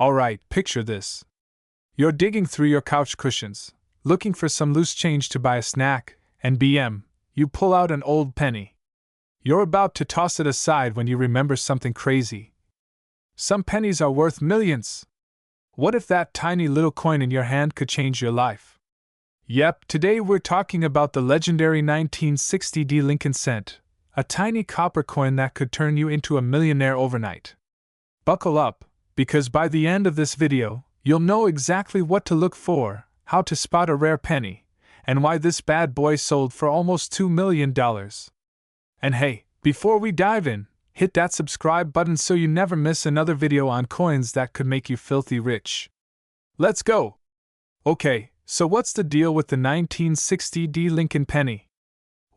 Alright, picture this. You're digging through your couch cushions, looking for some loose change to buy a snack, and you pull out an old penny. You're about to toss it aside when you remember something crazy. Some pennies are worth millions. What if that tiny little coin in your hand could change your life? Yep, today we're talking about the legendary 1960 Lincoln cent, a tiny copper coin that could turn you into a millionaire overnight. Buckle up, because by the end of this video, you'll know exactly what to look for, how to spot a rare penny, and why this bad boy sold for almost $2 million. And hey, before we dive in, hit that subscribe button so you never miss another video on coins that could make you filthy rich. Let's go! Okay, so what's the deal with the 1960 Lincoln penny?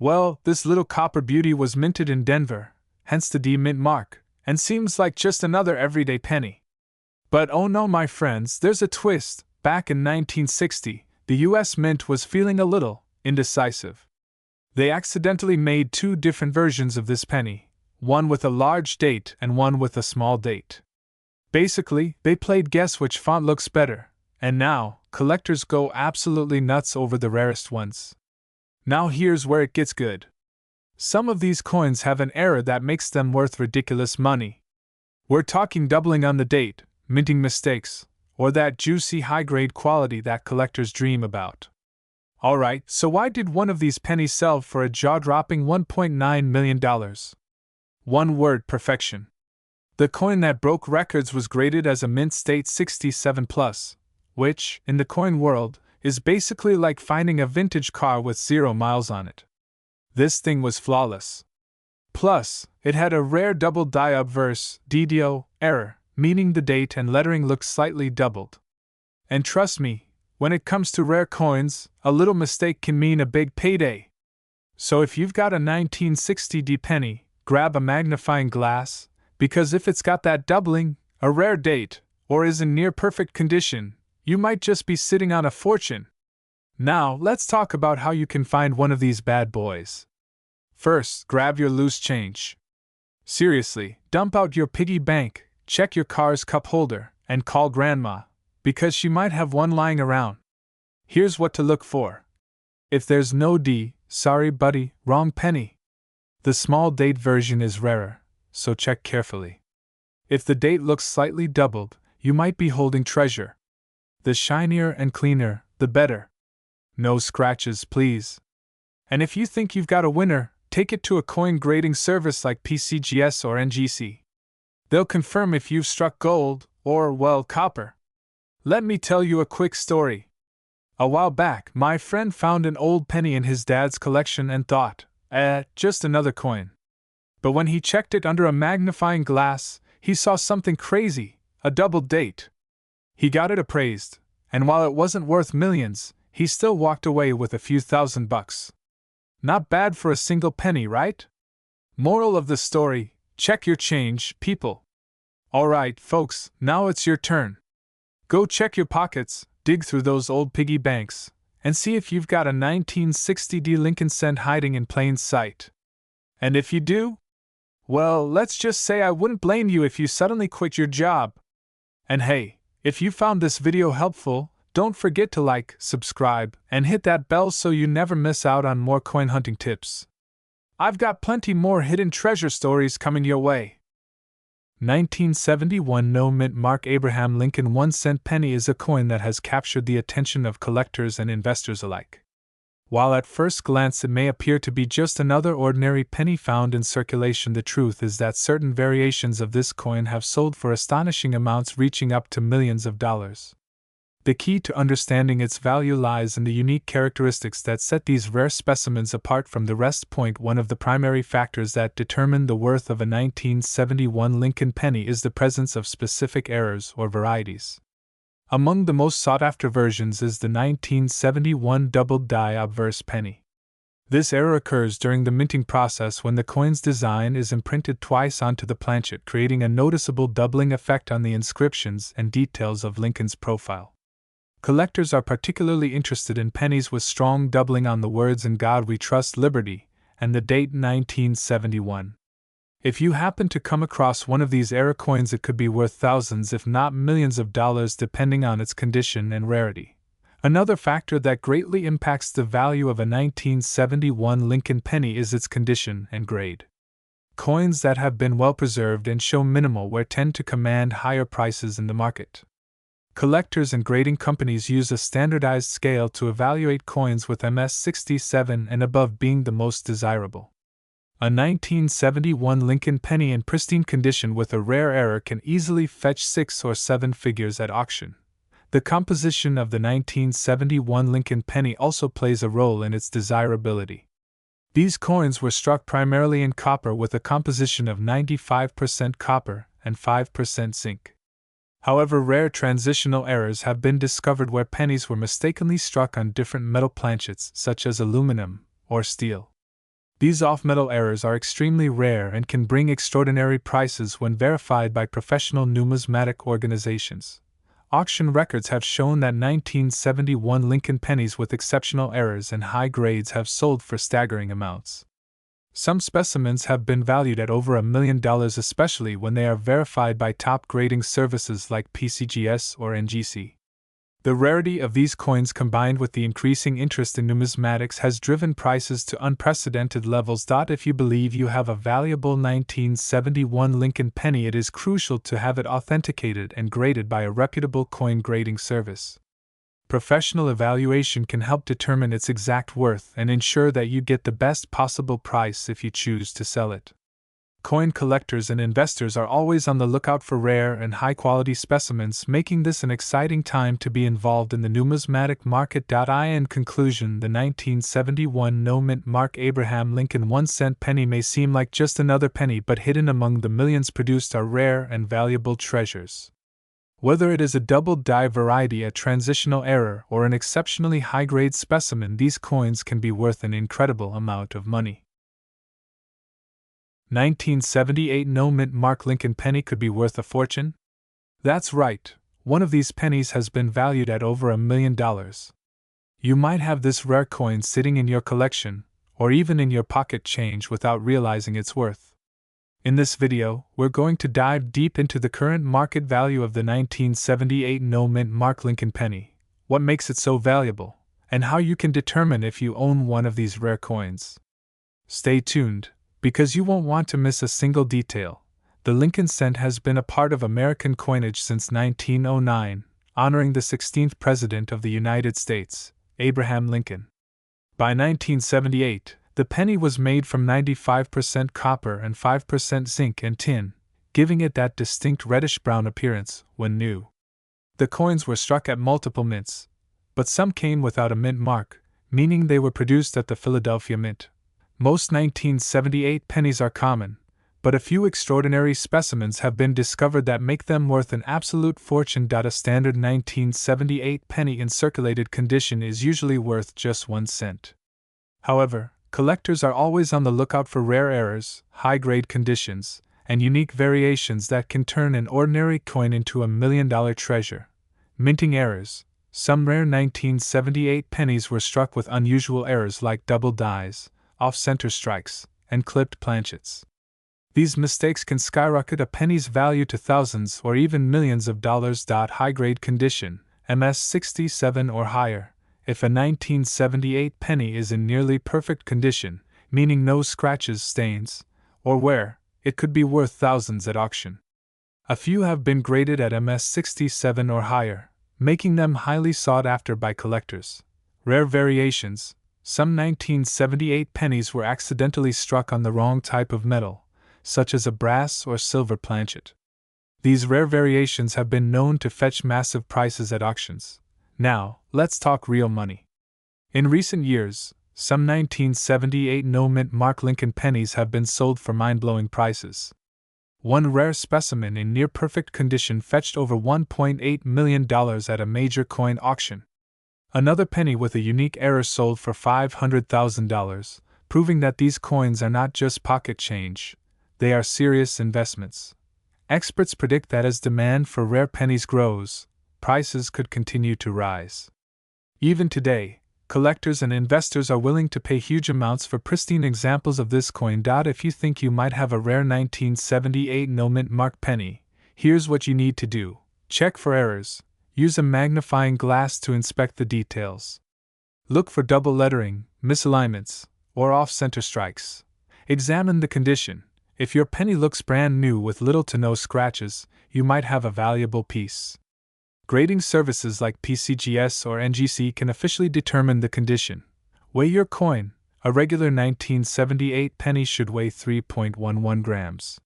Well, this little copper beauty was minted in Denver, hence the D mint mark, and seems like just another everyday penny. But oh no, my friends, there's a twist. Back in 1960, the US Mint was feeling a little indecisive. They accidentally made two different versions of this penny, one with a large date and one with a small date. Basically, they played guess which font looks better, and now, collectors go absolutely nuts over the rarest ones. Now here's where it gets good. Some of these coins have an error that makes them worth ridiculous money. We're talking doubling on the date, minting mistakes, or that juicy high-grade quality that collectors dream about. Alright, so why did one of these pennies sell for a jaw-dropping $1.9 million? One word: perfection. The coin that broke records was graded as a mint state 67+, which, in the coin world, is basically like finding a vintage car with 0 miles on it. This thing was flawless. Plus, it had a rare double die obverse (DDO) error, meaning the date and lettering looked slightly doubled. And trust me, when it comes to rare coins, a little mistake can mean a big payday. So if you've got a 1960 penny, grab a magnifying glass, because if it's got that doubling, a rare date, or is in near perfect condition, you might just be sitting on a fortune. Now, let's talk about how you can find one of these bad boys. First, grab your loose change. Seriously, dump out your piggy bank, check your car's cup holder, and call Grandma, because she might have one lying around. Here's what to look for. If there's no D, sorry buddy, wrong penny. The small date version is rarer, so check carefully. If the date looks slightly doubled, you might be holding treasure. The shinier and cleaner, the better. No scratches, please. And if you think you've got a winner, take it to a coin grading service like PCGS or NGC. They'll confirm if you've struck gold, or, well, copper. Let me tell you a quick story. A while back, my friend found an old penny in his dad's collection and thought, just another coin. But when he checked it under a magnifying glass, he saw something crazy, a double date. He got it appraised, and while it wasn't worth millions, he still walked away with a few $1,000s. Not bad for a single penny, right? Moral of the story: check your change, people. Alright, folks, now it's your turn. Go check your pockets, dig through those old piggy banks, and see if you've got a 1960 Lincoln cent hiding in plain sight. And if you do, well, let's just say I wouldn't blame you if you suddenly quit your job. And hey, if you found this video helpful, don't forget to like, subscribe, and hit that bell so you never miss out on more coin hunting tips. I've got plenty more hidden treasure stories coming your way. 1971 No Mint Mark Abraham Lincoln 1-cent penny is a coin that has captured the attention of collectors and investors alike. While at first glance it may appear to be just another ordinary penny found in circulation, the truth is that certain variations of this coin have sold for astonishing amounts, reaching up to millions of dollars. The key to understanding its value lies in the unique characteristics that set these rare specimens apart from the rest. One of the primary factors that determine the worth of a 1971 Lincoln penny is the presence of specific errors or varieties. Among the most sought-after versions is the 1971 double die obverse penny. This error occurs during the minting process when the coin's design is imprinted twice onto the planchet, creating a noticeable doubling effect on the inscriptions and details of Lincoln's profile. Collectors are particularly interested in pennies with strong doubling on the words "In God We Trust, Liberty," and the date 1971. If you happen to come across one of these error coins, it could be worth thousands if not millions of dollars depending on its condition and rarity. Another factor that greatly impacts the value of a 1971 Lincoln penny is its condition and grade. Coins that have been well preserved and show minimal wear tend to command higher prices in the market. Collectors and grading companies use a standardized scale to evaluate coins, with MS67 and above being the most desirable. A 1971 Lincoln penny in pristine condition with a rare error can easily fetch 6 or 7 figures at auction. The composition of the 1971 Lincoln penny also plays a role in its desirability. These coins were struck primarily in copper with a composition of 95% copper and 5% zinc. However, rare transitional errors have been discovered where pennies were mistakenly struck on different metal planchets, such as aluminum or steel. These off-metal errors are extremely rare and can bring extraordinary prices when verified by professional numismatic organizations. Auction records have shown that 1971 Lincoln pennies with exceptional errors and high grades have sold for staggering amounts. Some specimens have been valued at over $1 million, especially when they are verified by top grading services like PCGS or NGC. The rarity of these coins combined with the increasing interest in numismatics has driven prices to unprecedented levels. If you believe you have a valuable 1971 Lincoln penny, it is crucial to have it authenticated and graded by a reputable coin grading service. Professional evaluation can help determine its exact worth and ensure that you get the best possible price if you choose to sell it. Coin collectors and investors are always on the lookout for rare and high-quality specimens, making this an exciting time to be involved in the numismatic market. In conclusion, the 1971 no-mint mark Abraham Lincoln 1-cent penny may seem like just another penny, but hidden among the millions produced are rare and valuable treasures. Whether it is a double-die variety, a transitional error, or an exceptionally high-grade specimen, these coins can be worth an incredible amount of money. 1978 no-mint mark Lincoln penny could be worth a fortune? That's right, one of these pennies has been valued at over $1 million. You might have this rare coin sitting in your collection, or even in your pocket change, without realizing its worth. In this video, we're going to dive deep into the current market value of the 1978 no-mint mark Lincoln penny, what makes it so valuable, and how you can determine if you own one of these rare coins. Stay tuned, because you won't want to miss a single detail. The Lincoln cent has been a part of American coinage since 1909, honoring the 16th President of the United States, Abraham Lincoln. By 1978, the penny was made from 95% copper and 5% zinc and tin, giving it that distinct reddish-brown appearance when new. The coins were struck at multiple mints, but some came without a mint mark, meaning they were produced at the Philadelphia Mint. Most 1978 pennies are common, but a few extraordinary specimens have been discovered that make them worth an absolute fortune. A standard 1978 penny in circulated condition is usually worth just 1 cent. However, collectors are always on the lookout for rare errors, high-grade conditions, and unique variations that can turn an ordinary coin into a $1 million treasure. Minting errors. Some rare 1978 pennies were struck with unusual errors like double dies, off-center strikes, and clipped planchets. These mistakes can skyrocket a penny's value to thousands or even millions of dollars. High-grade condition, MS67 or higher. If a 1978 penny is in nearly perfect condition, meaning no scratches, stains, or wear, it could be worth thousands at auction. A few have been graded at MS67 or higher, making them highly sought after by collectors. Rare variations. Some 1978 pennies were accidentally struck on the wrong type of metal, such as a brass or silver planchet. These rare variations have been known to fetch massive prices at auctions. Now, let's talk real money. In recent years, some 1978 no-mint mark Lincoln pennies have been sold for mind-blowing prices. One rare specimen in near-perfect condition fetched over $1.8 million at a major coin auction. Another penny with a unique error sold for $500,000, proving that these coins are not just pocket change, they are serious investments. Experts predict that as demand for rare pennies grows, prices could continue to rise. Even today, Collectors and investors are willing to pay huge amounts for pristine examples of this coin. If you think you might have a rare 1978 no mint mark penny, here's what you need to do. Check for errors. Use a magnifying glass to inspect the details. Look for double lettering, misalignments, or off-center strikes. Examine the condition. If your penny looks brand new with little to no scratches, you might have a valuable piece. Grading services like PCGS or NGC can officially determine the condition. Weigh your coin. A regular 1978 penny should weigh 3.11 grams.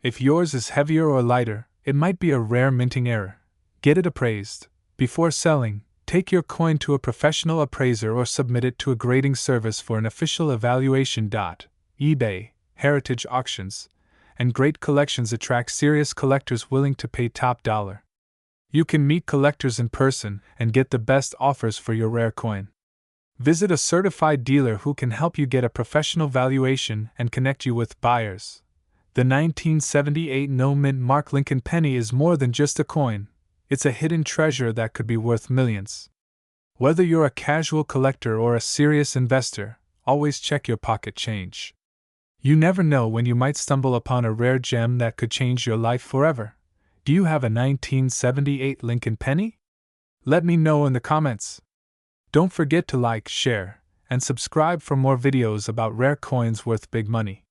If yours is heavier or lighter, it might be a rare minting error. Get it appraised. Before selling, take your coin to a professional appraiser or submit it to a grading service for an official evaluation. eBay, Heritage Auctions, and Great Collections attract serious collectors willing to pay top dollar. You can meet collectors in person and get the best offers for your rare coin. Visit a certified dealer who can help you get a professional valuation and connect you with buyers. The 1978 no mint mark Lincoln penny is more than just a coin. It's a hidden treasure that could be worth millions. Whether you're a casual collector or a serious investor, always check your pocket change. You never know when you might stumble upon a rare gem that could change your life forever. Do you have a 1978 Lincoln penny? Let me know in the comments. Don't forget to like, share, and subscribe for more videos about rare coins worth big money.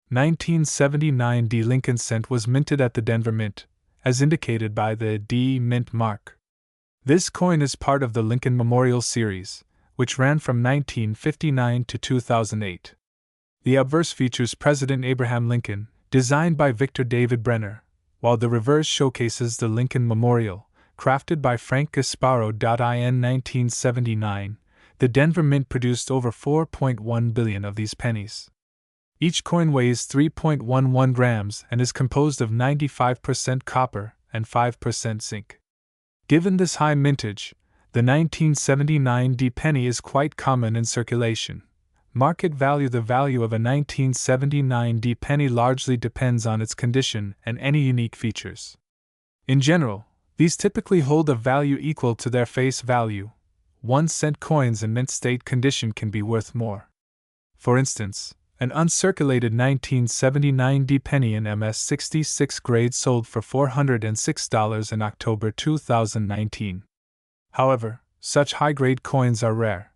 1979 D Lincoln cent was minted at the Denver Mint, as indicated by the D Mint mark. This coin is part of the Lincoln Memorial Series, which ran from 1959 to 2008. The obverse features President Abraham Lincoln, designed by Victor David Brenner, while the reverse showcases the Lincoln Memorial, crafted by Frank Gasparo. In 1979, the Denver Mint produced over 4.1 billion of these pennies. Each coin weighs 3.11 grams and is composed of 95% copper and 5% zinc. Given this high mintage, the 1979 D penny is quite common in circulation. Market value. The value of a 1979 D penny largely depends on its condition and any unique features. In general, these typically hold a value equal to their face value. 1-cent coins in mint state condition can be worth more. For instance, an uncirculated 1979 D penny in MS-66 grade sold for $406 in October 2019. However, such high-grade coins are rare.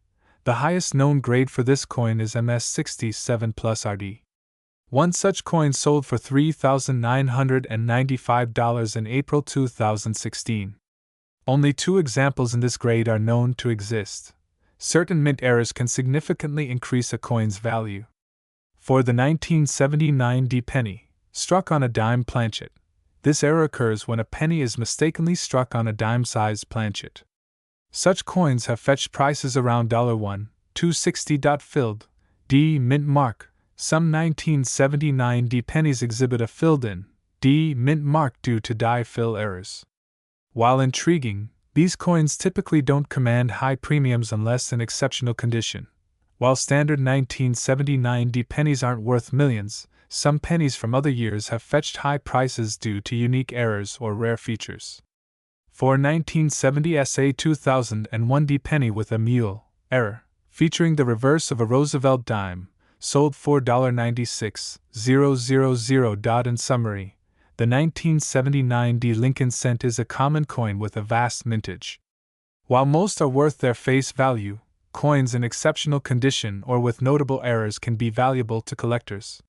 The highest known grade for this coin is MS-67 Plus RD. One such coin sold for $3,995 in April 2016. Only 2 examples in this grade are known to exist. Certain mint errors can significantly increase a coin's value. For the 1979 D penny, struck on a dime planchet, this error occurs when a penny is mistakenly struck on a dime-sized planchet. Such coins have fetched prices around $1.260. Filled D mint mark. Some 1979 D pennies exhibit a filled-in D mint mark due to die fill errors. While intriguing, these coins typically don't command high premiums unless in exceptional condition. While standard 1979 D pennies aren't worth millions, some pennies from other years have fetched high prices due to unique errors or rare features. For 1970 SA 2001 D penny with a mule error, featuring the reverse of a Roosevelt dime, sold $4.96,000. In summary, the 1979 D Lincoln cent is a common coin with a vast mintage. While most are worth their face value, coins in exceptional condition or with notable errors can be valuable to collectors.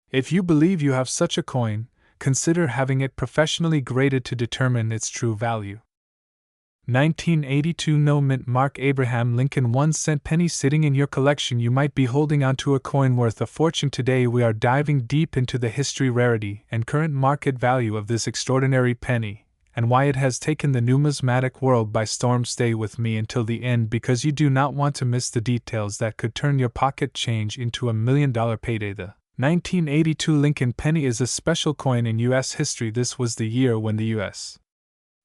If you believe you have such a coin, consider having it professionally graded to determine its true value. 1982 no mint mark Abraham Lincoln 1-cent penny sitting in your collection. You might be holding onto a coin worth a fortune. Today we are diving deep into the history, rarity, and current market value of this extraordinary penny, and why it has taken the numismatic world by storm. Stay with me until the end because you do not want to miss the details that could turn your pocket change into $1 million payday. The 1982 Lincoln penny is a special coin in U.S. history. This was the year when the U.S.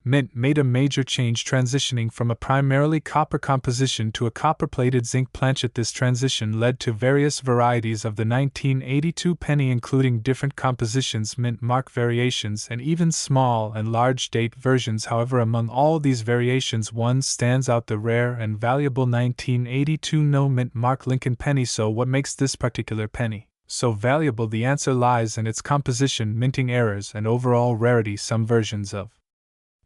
Mint made a major change transitioning from a primarily copper composition to a copper-plated zinc planchet. This transition led to various varieties of the 1982 penny, including different compositions, mint mark variations, and even small and large date versions. However, among all these variations, one stands out: the rare and valuable 1982 no mint mark Lincoln penny. So what makes this particular penny so valuable? The answer lies in its composition, minting errors, and overall rarity. Some versions of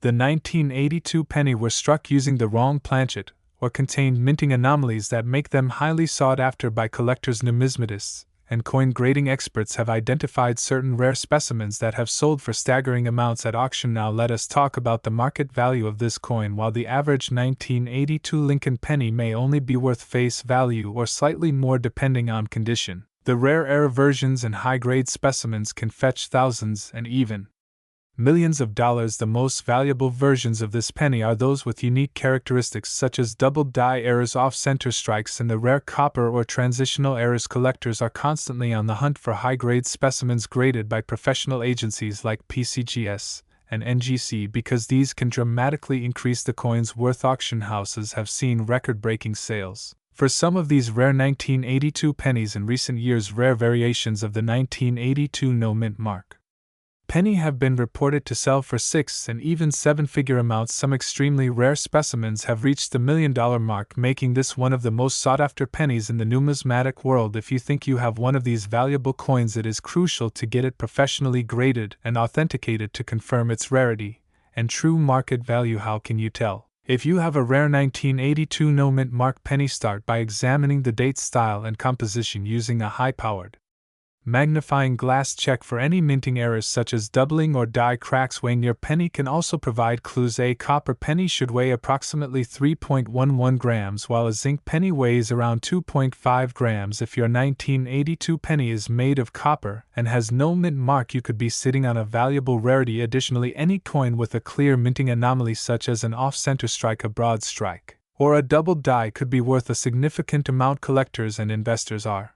the 1982 penny were struck using the wrong planchet, or contained minting anomalies that make them highly sought after by collectors. Numismatists and coin grading experts have identified certain rare specimens that have sold for staggering amounts at auction. Now let us talk about the market value of this coin. While the average 1982 Lincoln penny may only be worth face value or slightly more depending on condition, the rare error versions and high-grade specimens can fetch thousands and even millions of dollars. The most valuable versions of this penny are those with unique characteristics such as double die errors, off-center strikes, and the rare copper or transitional errors. Collectors are constantly on the hunt for high-grade specimens graded by professional agencies like PCGS and NGC because these can dramatically increase the coin's worth. Auction houses have seen record-breaking sales for some of these rare 1982 pennies in recent years. Rare variations of the 1982 no mint mark penny have been reported to sell for six and even seven-figure amounts. Some extremely rare specimens have reached the $1 million mark, making this one of the most sought-after pennies in the numismatic world. If you think you have one of these valuable coins, it is crucial to get it professionally graded and authenticated to confirm its rarity and true market value. How can you tell if you have a rare 1982 no mint mark penny? Start by examining the date, style, and composition using a high-powered magnifying glass. Check for any minting errors such as doubling or die cracks. Weighing your penny can also provide clues. A copper penny should weigh approximately 3.11 grams, while a zinc penny weighs around 2.5 grams. If your 1982 penny is made of copper and has no mint mark, you could be sitting on a valuable rarity. Additionally, any coin with a clear minting anomaly such as an off-center strike, a broad strike, or a double die could be worth a significant amount. Collectors and investors are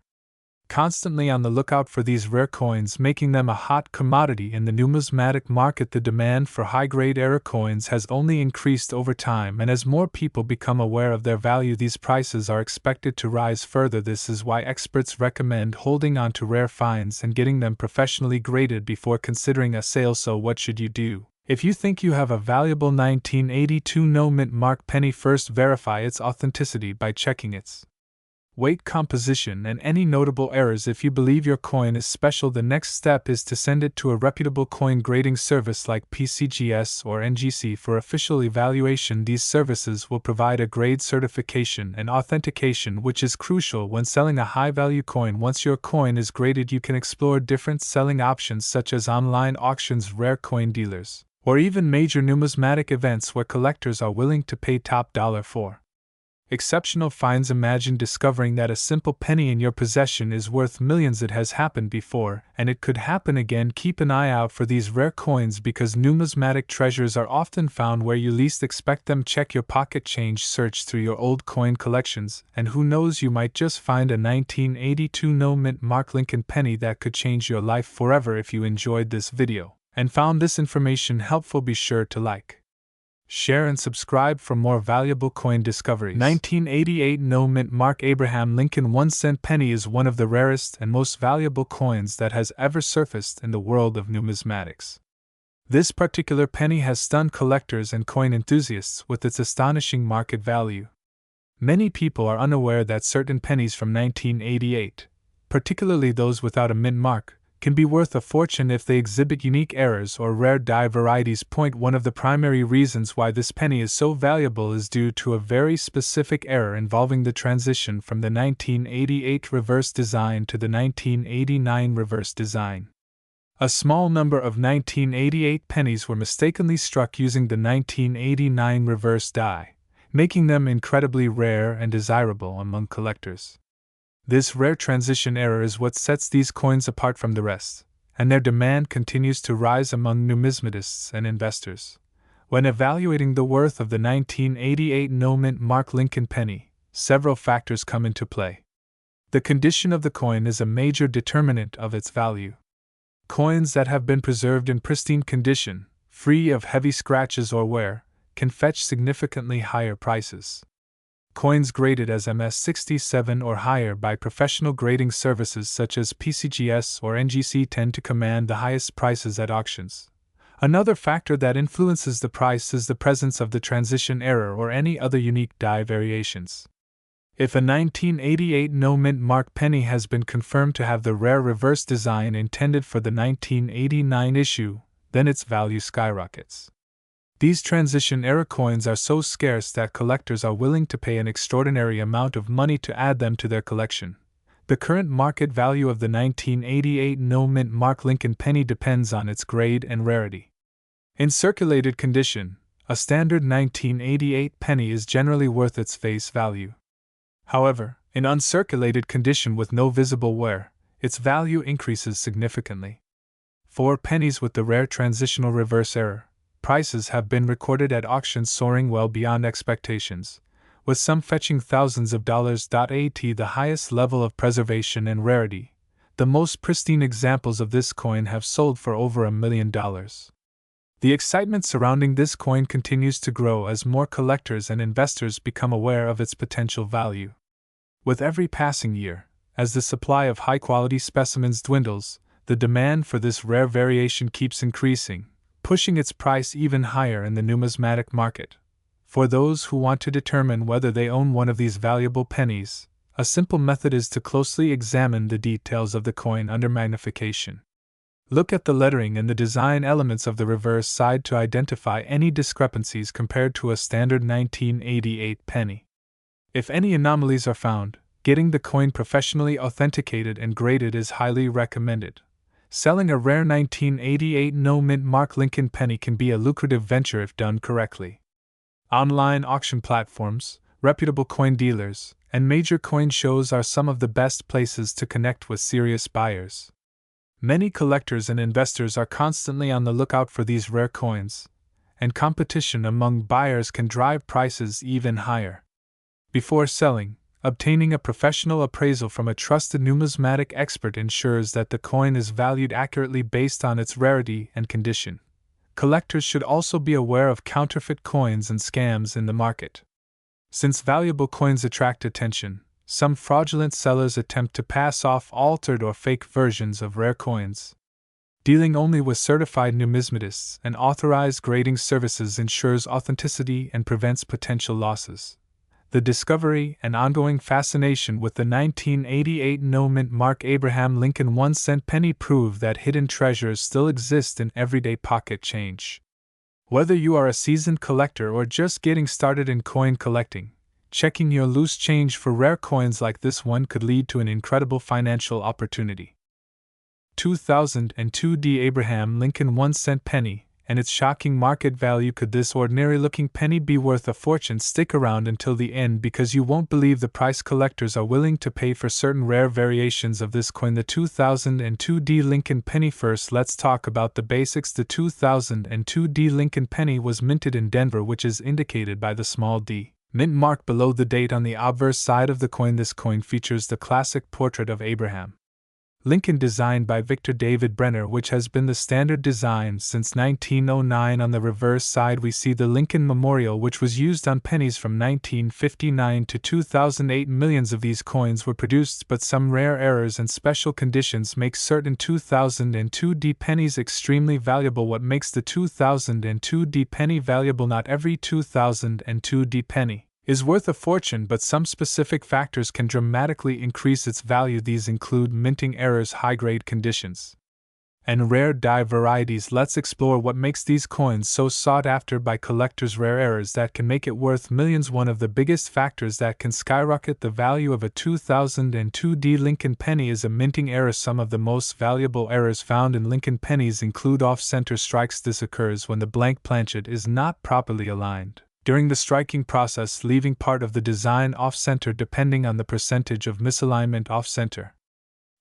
constantly on the lookout for these rare coins, making them a hot commodity in the numismatic market. The demand for high-grade error coins has only increased over time, and as more people become aware of their value, these prices are expected to rise further. This is why experts recommend holding on to rare finds and getting them professionally graded before considering a sale. So what should you do if you think you have a valuable 1982 no mint mark penny? First, verify its authenticity by checking its weight, composition, and any notable errors. If you believe your coin is special, the next step is to send it to a reputable coin grading service like PCGS or NGC for official evaluation. These services will provide a grade certification and authentication, which is crucial when selling a high-value coin. Once your coin is graded, you can explore different selling options such as online auctions, rare coin dealers, or even major numismatic events where collectors are willing to pay top dollar for exceptional finds. Imagine discovering that a simple penny in your possession is worth millions. It has happened before, and it could happen again. Keep an eye out for these rare coins because numismatic treasures are often found where you least expect them. Check your pocket change, search through your old coin collections, and who knows, you might just find a 1982 no mint mark Lincoln penny that could change your life forever. If you enjoyed this video and found this information helpful, be sure to like, share, and subscribe for more valuable coin discoveries. 1988 no mint mark Abraham Lincoln 1-cent penny is one of the rarest and most valuable coins that has ever surfaced in the world of numismatics. This particular penny has stunned collectors and coin enthusiasts with its astonishing market value. Many people are unaware that certain pennies from 1988, particularly those without a mint mark, can be worth a fortune if they exhibit unique errors or rare die varieties. One of the primary reasons why this penny is so valuable is due to a very specific error involving the transition from the 1988 reverse design to the 1989 reverse design. A small number of 1988 pennies were mistakenly struck using the 1989 reverse die, making them incredibly rare and desirable among collectors. This rare transition error is what sets these coins apart from the rest, and their demand continues to rise among numismatists and investors. When evaluating the worth of the 1988 no mint mark Lincoln penny, several factors come into play. The condition of the coin is a major determinant of its value. Coins that have been preserved in pristine condition, free of heavy scratches or wear, can fetch significantly higher prices. Coins graded as MS67 or higher by professional grading services such as PCGS or NGC tend to command the highest prices at auctions. Another factor that influences the price is the presence of the transition error or any other unique die variations. If a 1988 no-mint mark penny has been confirmed to have the rare reverse design intended for the 1989 issue, then its value skyrockets. These transition error coins are so scarce that collectors are willing to pay an extraordinary amount of money to add them to their collection. The current market value of the 1988 no-mint mark Lincoln penny depends on its grade and rarity. In circulated condition, a standard 1988 penny is generally worth its face value. However, in uncirculated condition with no visible wear, its value increases significantly. For pennies with the rare transitional reverse error, prices have been recorded at auctions soaring well beyond expectations, with some fetching thousands of dollars. At the highest level of preservation and rarity, the most pristine examples of this coin have sold for over $1 million. The excitement surrounding this coin continues to grow as more collectors and investors become aware of its potential value. With every passing year, as the supply of high-quality specimens dwindles, the demand for this rare variation keeps increasing, pushing its price even higher in the numismatic market. For those who want to determine whether they own one of these valuable pennies, a simple method is to closely examine the details of the coin under magnification. Look at the lettering and the design elements of the reverse side to identify any discrepancies compared to a standard 1988 penny. If any anomalies are found, getting the coin professionally authenticated and graded is highly recommended. Selling a rare 1988 no-mint mark Lincoln penny can be a lucrative venture if done correctly. Online auction platforms, reputable coin dealers, and major coin shows are some of the best places to connect with serious buyers. Many collectors and investors are constantly on the lookout for these rare coins, and competition among buyers can drive prices even higher. Before selling, obtaining a professional appraisal from a trusted numismatic expert ensures that the coin is valued accurately based on its rarity and condition. Collectors should also be aware of counterfeit coins and scams in the market. Since valuable coins attract attention, some fraudulent sellers attempt to pass off altered or fake versions of rare coins. Dealing only with certified numismatists and authorized grading services ensures authenticity and prevents potential losses. The discovery and ongoing fascination with the 1988 no-mint mark Abraham Lincoln 1-cent penny prove that hidden treasures still exist in everyday pocket change. Whether you are a seasoned collector or just getting started in coin collecting, checking your loose change for rare coins like this one could lead to an incredible financial opportunity. 2002 D. Abraham Lincoln 1-cent penny and its shocking market value. Could this ordinary-looking penny be worth a fortune? Stick around until the end because you won't believe the price collectors are willing to pay for certain rare variations of this coin. The 2002 D. Lincoln penny. First, let's talk about the basics. The 2002 D. Lincoln penny was minted in Denver, which is indicated by the small d mint mark below the date on the obverse side of the coin. This coin features the classic portrait of Abraham Lincoln designed by Victor David Brenner, which has been the standard design since 1909. On the reverse side we see the Lincoln Memorial, which was used on pennies from 1959 to 2008. Millions of these coins were produced, but some rare errors and special conditions make certain 2002 D pennies extremely valuable. What makes the 2002 D penny valuable? Not every 2002 D penny is worth a fortune, but some specific factors can dramatically increase its value. These include minting errors, high-grade conditions, and rare die varieties. Let's explore what makes these coins so sought after by collectors. Rare errors that can make it worth millions. One of the biggest factors that can skyrocket the value of a 2002 D Lincoln penny is a minting error. Some of the most valuable errors found in Lincoln pennies include off-center strikes. This occurs when the blank planchet is not properly aligned during the striking process, leaving part of the design off-center depending on the percentage of misalignment off-center.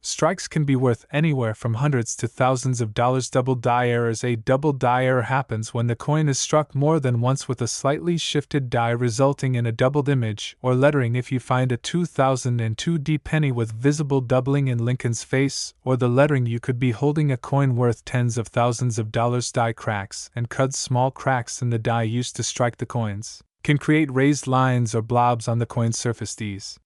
Strikes can be worth anywhere from hundreds to thousands of dollars. Double die errors. A double die error happens when the coin is struck more than once with a slightly shifted die, resulting in a doubled image or lettering. If you find a 2002 D penny with visible doubling in Lincoln's face or the lettering, you could be holding a coin worth tens of thousands of dollars. Die cracks and cuts. Small cracks in the die used to strike the coins can create raised lines or blobs on the coin's surface. These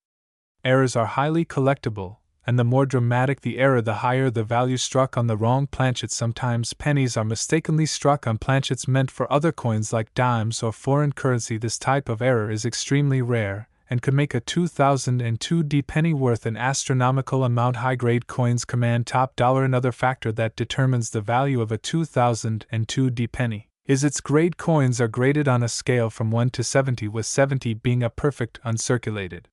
errors are highly collectible, and the more dramatic the error, the higher the value. Struck on the wrong planchet. Sometimes pennies are mistakenly struck on planchets meant for other coins like dimes or foreign currency. This type of error is extremely rare and could make a 2002 D penny worth an astronomical amount. High-grade coins command top dollar. Another factor that determines the value of a 2002 D penny is its grade. Coins are graded on a scale from 1 to 70, with 70 being a perfect uncirculated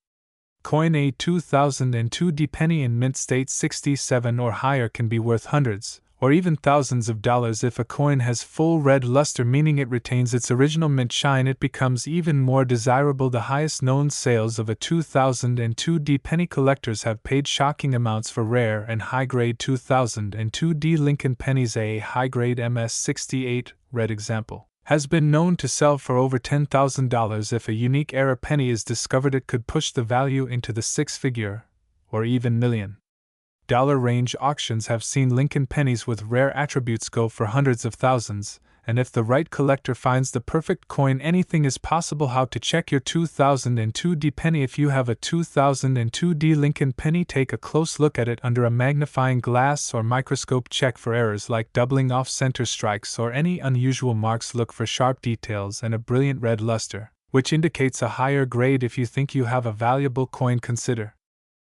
coin. A 2002 D penny in mint state 67 or higher can be worth hundreds or even thousands of dollars. If a coin has full red luster, meaning it retains its original mint shine, it becomes even more desirable. The highest known sales of a 2002 D penny. Collectors have paid shocking amounts for rare and high-grade 2002 D Lincoln pennies. A high-grade MS68 red example has been known to sell for over $10,000. If a unique error penny is discovered, it could push the value into the six-figure or even million-dollar range. Auctions have seen Lincoln pennies with rare attributes go for hundreds of thousands, and if the right collector finds the perfect coin, anything is possible. How to check your 2002 D penny. If you have a 2002 D Lincoln penny, take a close look at it under a magnifying glass or microscope. Check for errors like doubling, off-center strikes, or any unusual marks. Look for sharp details and a brilliant red luster, which indicates a higher grade. If you think you have a valuable coin, consider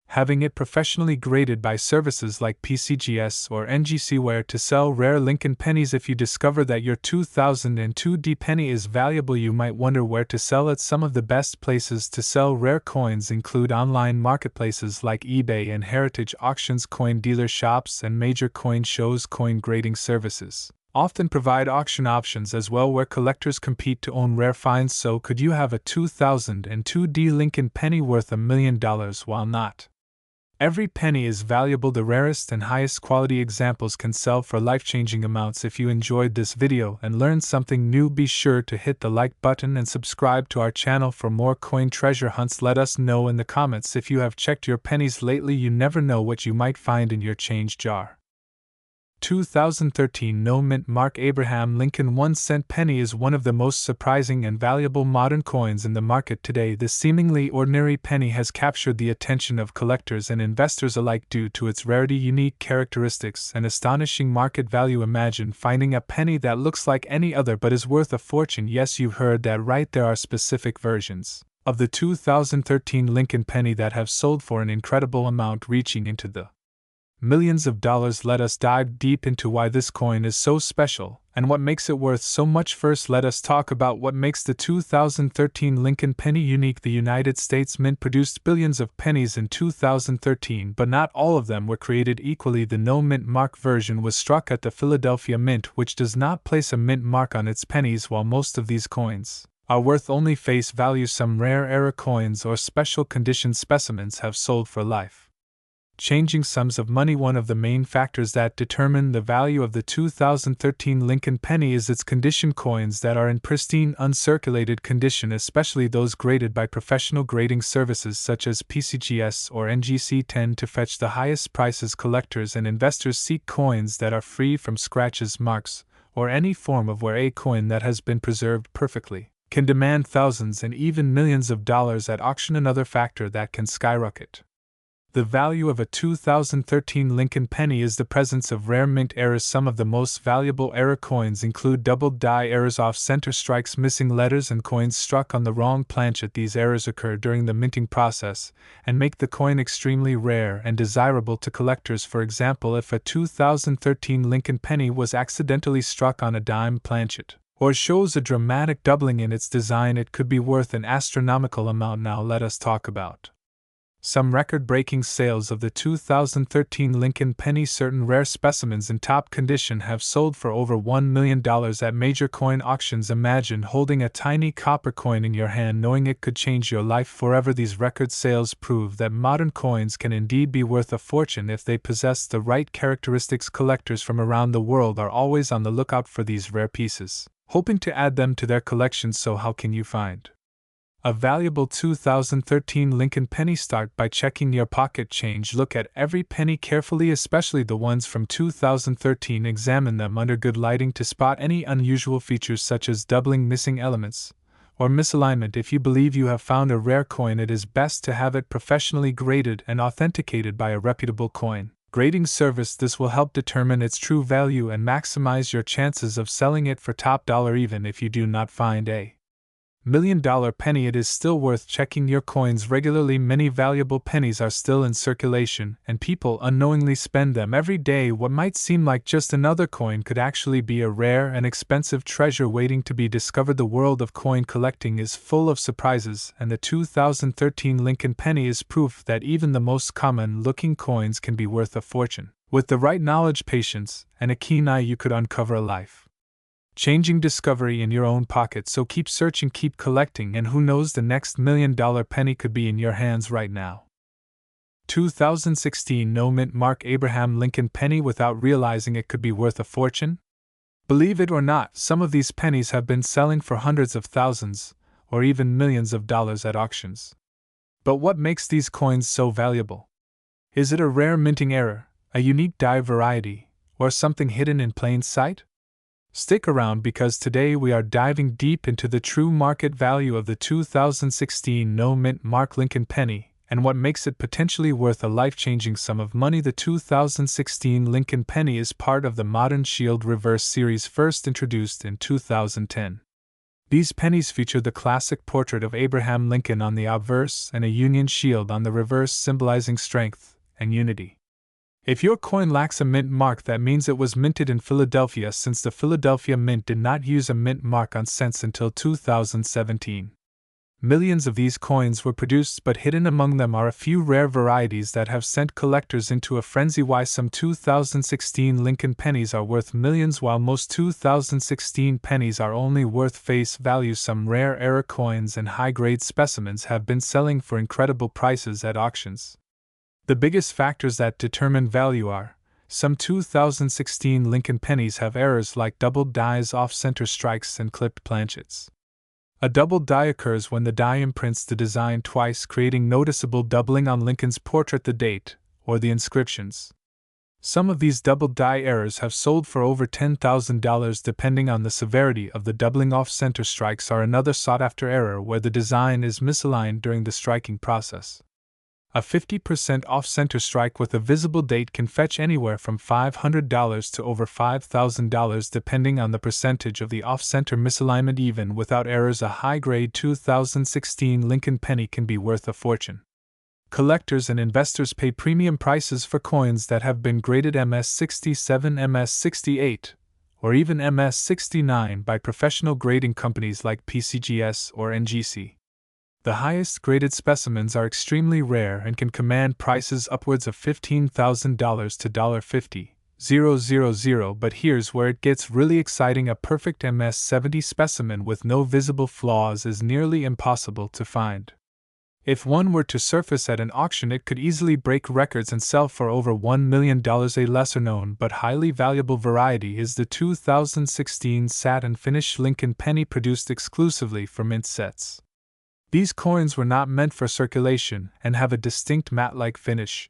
having it professionally graded by services like PCGS or NGC Ware to sell rare Lincoln pennies. If you discover that your 2002 D penny is valuable, you might wonder where to sell it. Some of the best places to sell rare coins include online marketplaces like eBay and heritage auctions. Coin dealer shops and major coin shows. Coin grading services often provide auction options as well, where collectors compete to own rare finds. So could you have a 2002 D Lincoln penny worth $1 million? While not every penny is valuable, the rarest and highest quality examples can sell for life-changing amounts. If you enjoyed this video and learned something new, be sure to hit the like button and subscribe to our channel for more coin treasure hunts. Let us know in the comments if you have checked your pennies lately. You never know what you might find in your change jar. 2013 No Mint Mark. Abraham Lincoln 1-cent penny is one of the most surprising and valuable modern coins in the market today. This seemingly ordinary penny has captured the attention of collectors and investors alike due to its rarity, unique characteristics, and astonishing market value. Imagine finding a penny that looks like any other but is worth a fortune. Yes, you heard that right. There are specific versions of the 2013 Lincoln penny that have sold for an incredible amount, reaching into the millions of dollars. Let us dive deep into why this coin is so special and what makes it worth so much. First, let us talk about what makes the 2013 Lincoln penny unique. The United States Mint produced billions of pennies in 2013, but not all of them were created equally. The no mint mark version was struck at the Philadelphia Mint, which does not place a mint mark on its pennies. While most of these coins are worth only face value, some rare era coins or special condition specimens have sold for life changing sums of money. One of the main factors that determine the value of the 2013 Lincoln penny is its condition. Coins that are in pristine, uncirculated condition, especially those graded by professional grading services such as PCGS or NGC, tend to fetch the highest prices. Collectors and investors seek coins that are free from scratches, marks, or any form of wear. A coin that has been preserved perfectly can demand thousands and even millions of dollars at auction. Another factor that can skyrocket the value of a 2013 Lincoln penny is the presence of rare mint errors. Some of the most valuable error coins include doubled die errors, off-center strikes, missing letters, and coins struck on the wrong planchet. These errors occur during the minting process and make the coin extremely rare and desirable to collectors. For example, if a 2013 Lincoln penny was accidentally struck on a dime planchet or shows a dramatic doubling in its design, it could be worth an astronomical amount. Now let us talk about Some record-breaking sales of the 2013 Lincoln Penny. Certain rare specimens in top condition have sold for over $1 million at major coin auctions. Imagine holding a tiny copper coin in your hand knowing it could change your life forever. These record sales prove that modern coins can indeed be worth a fortune if they possess the right characteristics. Collectors from around the world are always on the lookout for these rare pieces, hoping to add them to their collections. So how can you find a valuable 2013 Lincoln Penny? Start by checking your pocket change. Look at every penny carefully, especially the ones from 2013. Examine them under good lighting to spot any unusual features such as doubling, missing elements, or misalignment. If you believe you have found a rare coin, it is best to have it professionally graded and authenticated by a reputable coin grading service. This will help determine its true value and maximize your chances of selling it for top dollar. Even if you do not find a $1 million penny, it is still worth checking your coins regularly. Many valuable pennies are still in circulation, and people unknowingly spend them every day. What might seem like just another coin could actually be a rare and expensive treasure waiting to be discovered. The world of coin collecting is full of surprises, and the 2013 Lincoln Penny is proof that even the most common-looking coins can be worth a fortune. With the right knowledge, patience, and a keen eye, you could uncover a life-changing discovery in your own pocket. So keep searching, keep collecting, and who knows, the next $1 million penny could be in your hands right now. 2016 No Mint Mark Abraham Lincoln Penny. Without realizing it could be worth a fortune? Believe it or not, some of these pennies have been selling for hundreds of thousands, or even millions of dollars at auctions. But what makes these coins so valuable? Is it a rare minting error, a unique die variety, or something hidden in plain sight? Stick around, because today we are diving deep into the true market value of the 2016 No Mint Mark Lincoln Penny, and what makes it potentially worth a life-changing sum of money. The 2016 Lincoln Penny is part of the Modern Shield Reverse series, first introduced in 2010. These pennies feature the classic portrait of Abraham Lincoln on the obverse and a Union shield on the reverse, symbolizing strength and unity. If your coin lacks a mint mark, that means it was minted in Philadelphia, since the Philadelphia Mint did not use a mint mark on cents until 2017. Millions of these coins were produced, but hidden among them are a few rare varieties that have sent collectors into a frenzy. Why some 2016 Lincoln pennies are worth millions while most 2016 pennies are only worth face value. Some rare error coins and high-grade specimens have been selling for incredible prices at auctions. The biggest factors that determine value are: some 2016 Lincoln pennies have errors like doubled dies, off-center strikes, and clipped planchets. A doubled die occurs when the die imprints the design twice, creating noticeable doubling on Lincoln's portrait, the date, or the inscriptions. Some of these doubled die errors have sold for over $10,000 depending on the severity of the doubling. Off-center strikes are another sought-after error where the design is misaligned during the striking process. A 50% off-center strike with a visible date can fetch anywhere from $500 to over $5,000 depending on the percentage of the off-center misalignment. Even without errors, a high-grade 2016 Lincoln Penny can be worth a fortune. Collectors and investors pay premium prices for coins that have been graded MS-67, MS-68, or even MS-69 by professional grading companies like PCGS or NGC. The highest graded specimens are extremely rare and can command prices upwards of $15,000 to $50,000, but here's where it gets really exciting. A perfect MS-70 specimen with no visible flaws is nearly impossible to find. If one were to surface at an auction, it could easily break records and sell for over $1 million. A lesser-known but highly valuable variety is the 2016 satin finish Lincoln Penny, produced exclusively for mint sets. These coins were not meant for circulation and have a distinct matte-like finish.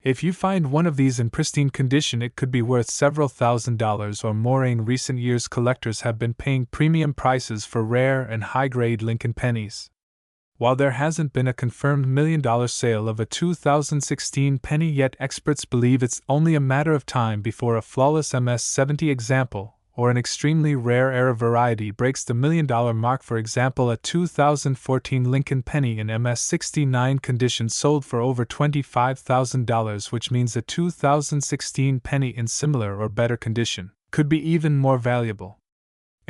If you find one of these in pristine condition, it could be worth several $1,000s or more. In recent years, collectors have been paying premium prices for rare and high-grade Lincoln pennies. While there hasn't been a confirmed $1 million sale of a 2016 penny yet, experts believe it's only a matter of time before a flawless MS-70 example, or an extremely rare error variety, breaks the $1 million mark. For example, a 2014 Lincoln Penny in MS-69 condition sold for over $25,000, which means a 2016 penny in similar or better condition could be even more valuable.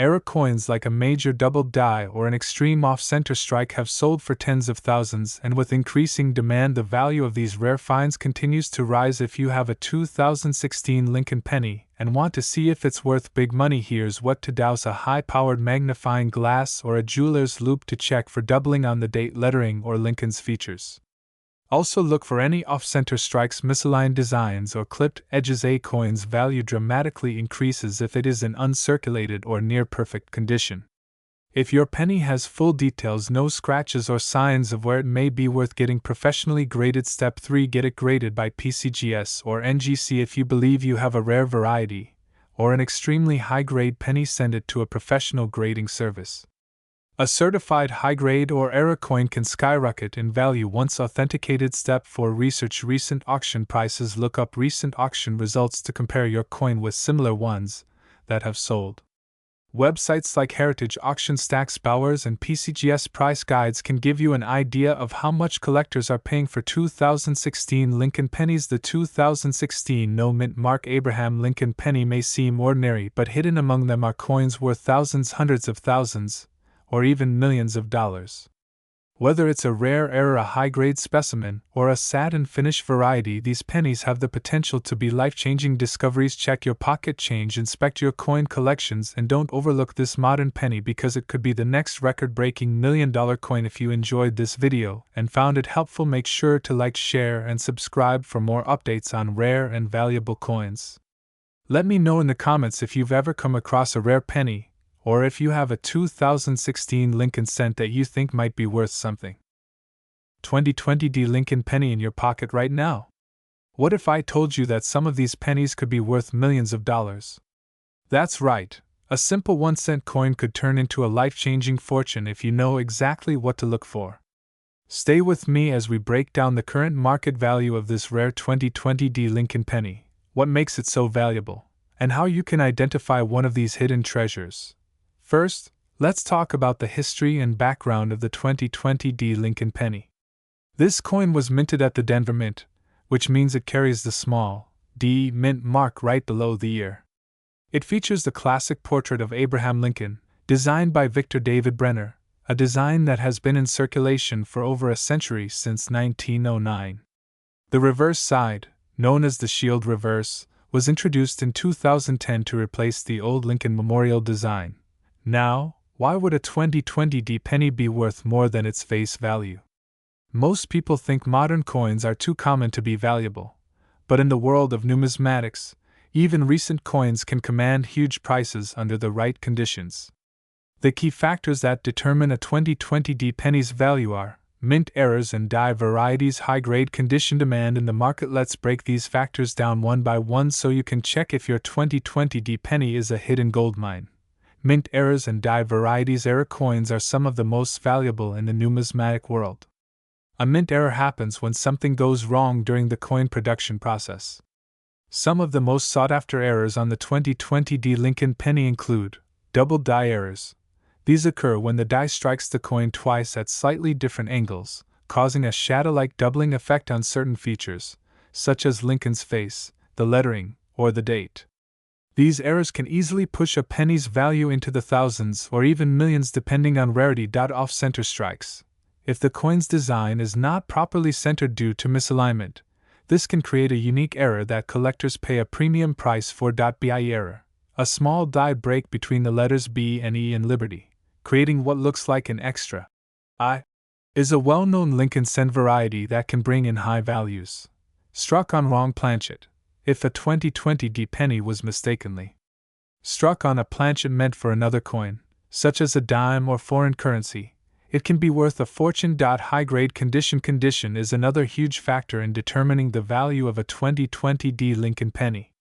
Error coins like a major double die or an extreme off-center strike have sold for tens of thousands, and with increasing demand the value of these rare finds continues to rise. If you have a 2016 Lincoln penny and want to see if it's worth big money, here's what to do: a high-powered magnifying glass or a jeweler's loupe to check for doubling on the date, lettering, or Lincoln's features. Also look for any off-center strikes, misaligned designs, or clipped edges. A coin's value dramatically increases if it is in uncirculated or near-perfect condition. If your penny has full details, no scratches or signs of wear, it may be worth getting professionally graded. Step 3. Get it graded by PCGS or NGC. If you believe you have a rare variety or an extremely high-grade penny, send it to a professional grading service. A certified high-grade or error coin can skyrocket in value once authenticated. Step 4. Research recent auction prices. Look up recent auction results to compare your coin with similar ones that have sold. Websites like Heritage Auction, Stacks, Bowers, and PCGS price guides can give you an idea of how much collectors are paying for 2016 Lincoln pennies. The 2016 no-mint mark Abraham Lincoln penny may seem ordinary, but hidden among them are coins worth thousands, hundreds of thousands, or even millions of dollars. Whether it's a rare error, a high-grade specimen, or a satin finish variety, these pennies have the potential to be life-changing discoveries. Check your pocket change, inspect your coin collections, and don't overlook this modern penny because it could be the next record-breaking million-dollar coin. If you enjoyed this video and found it helpful, make sure to like, share, and subscribe for more updates on rare and valuable coins. Let me know in the comments if you've ever come across a rare penny, or if you have a 2016 Lincoln cent that you think might be worth something. 2020 Lincoln penny in your pocket right now? What if I told you that some of these pennies could be worth millions of dollars? That's right, a simple 1-cent coin could turn into a life-changing fortune if you know exactly what to look for. Stay with me as we break down the current market value of this rare 2020 Lincoln penny, what makes it so valuable, and how you can identify one of these hidden treasures. First, let's talk about the history and background of the 2020 Lincoln penny. This coin was minted at the Denver Mint, which means it carries the small D mint mark right below the year. It features the classic portrait of Abraham Lincoln, designed by Victor David Brenner, a design that has been in circulation for over a century, since 1909. The reverse side, known as the shield reverse, was introduced in 2010 to replace the old Lincoln Memorial design. Now, why would a 2020 penny be worth more than its face value? Most people think modern coins are too common to be valuable, but in the world of numismatics, even recent coins can command huge prices under the right conditions. The key factors that determine a 2020 penny's value are mint errors and die varieties, high-grade condition, demand in the market. Let's break these factors down one by one so you can check if your 2020 penny is a hidden gold mine. Mint errors and die varieties. Error coins are some of the most valuable in the numismatic world. A mint error happens when something goes wrong during the coin production process. Some of the most sought-after errors on the 2020 Lincoln penny include double die errors. These occur when the die strikes the coin twice at slightly different angles, causing a shadow-like doubling effect on certain features, such as Lincoln's face, the lettering, or the date. These errors can easily push a penny's value into the thousands or even millions depending on rarity. Off-center strikes. If the coin's design is not properly centered due to misalignment, this can create a unique error that collectors pay a premium price for. BI error. A small die break between the letters B and E in Liberty, creating what looks like an extra I, is a well-known Lincoln cent variety that can bring in high values. Struck on wrong planchet. If a 2020 penny was mistakenly struck on a planchet meant for another coin, such as a dime or foreign currency, it can be worth a fortune. High-grade condition. Condition is another huge factor in determining the value of a 2020 Lincoln penny.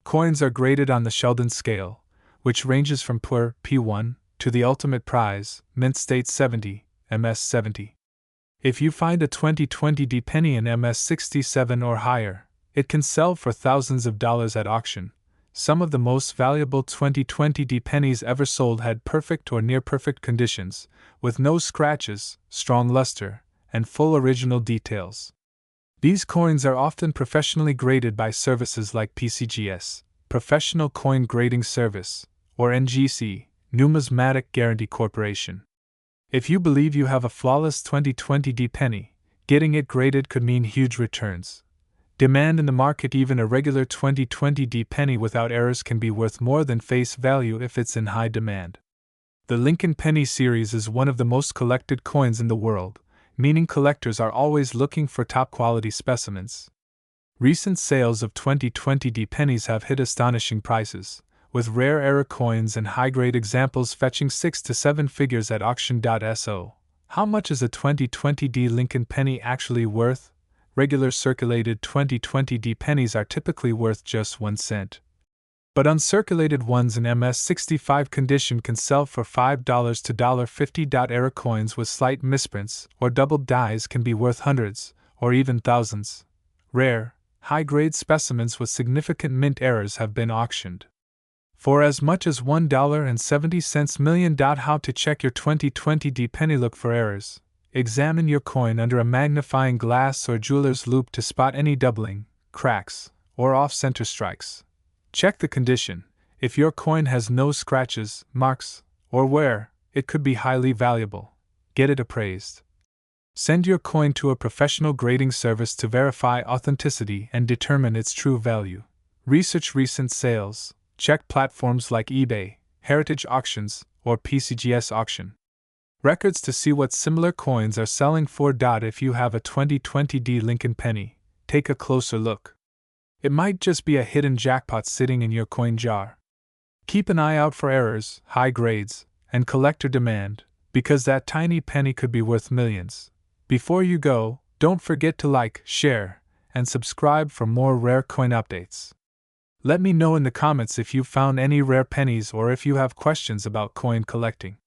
Coins are graded on the Sheldon scale, which ranges from poor P1 to the ultimate prize, mint state 70, MS 70. If you find a 2020 penny in MS 67 or higher, it can sell for thousands of dollars at auction. Some of the most valuable 2020 pennies ever sold had perfect or near-perfect conditions, with no scratches, strong luster, and full original details. These coins are often professionally graded by services like PCGS, Professional Coin Grading Service, or NGC, Numismatic Guarantee Corporation. If you believe you have a flawless 2020D penny, getting it graded could mean huge returns. Demand in the market. Even a regular 2020D penny without errors can be worth more than face value if it's in high demand. The Lincoln Penny series is one of the most collected coins in the world, meaning collectors are always looking for top-quality specimens. Recent sales of 2020D pennies have hit astonishing prices, with rare error coins and high-grade examples fetching 6 to 7 figures at auction.so. How much is a 2020D Lincoln penny actually worth? Regular circulated 2020D pennies are typically worth just 1 cent. But uncirculated ones in MS65 condition can sell for $5 to $50. Error coins with slight misprints or doubled dies can be worth hundreds, or even thousands. Rare, high-grade specimens with significant mint errors have been auctioned for as much as $1.70 million. How to check your 2020D penny? Look for errors. Examine your coin under a magnifying glass or jeweler's loupe to spot any doubling, cracks, or off-center strikes. Check the condition. If your coin has no scratches, marks, or wear, it could be highly valuable. Get it appraised. Send your coin to a professional grading service to verify authenticity and determine its true value. Research recent sales. Check platforms like eBay, Heritage Auctions, or PCGS Auction Records to see what similar coins are selling for. If you have a 2020D Lincoln penny, take a closer look. It might just be a hidden jackpot sitting in your coin jar. Keep an eye out for errors, high grades, and collector demand, because that tiny penny could be worth millions. Before you go, don't forget to like, share, and subscribe for more rare coin updates. Let me know in the comments if you've found any rare pennies or if you have questions about coin collecting.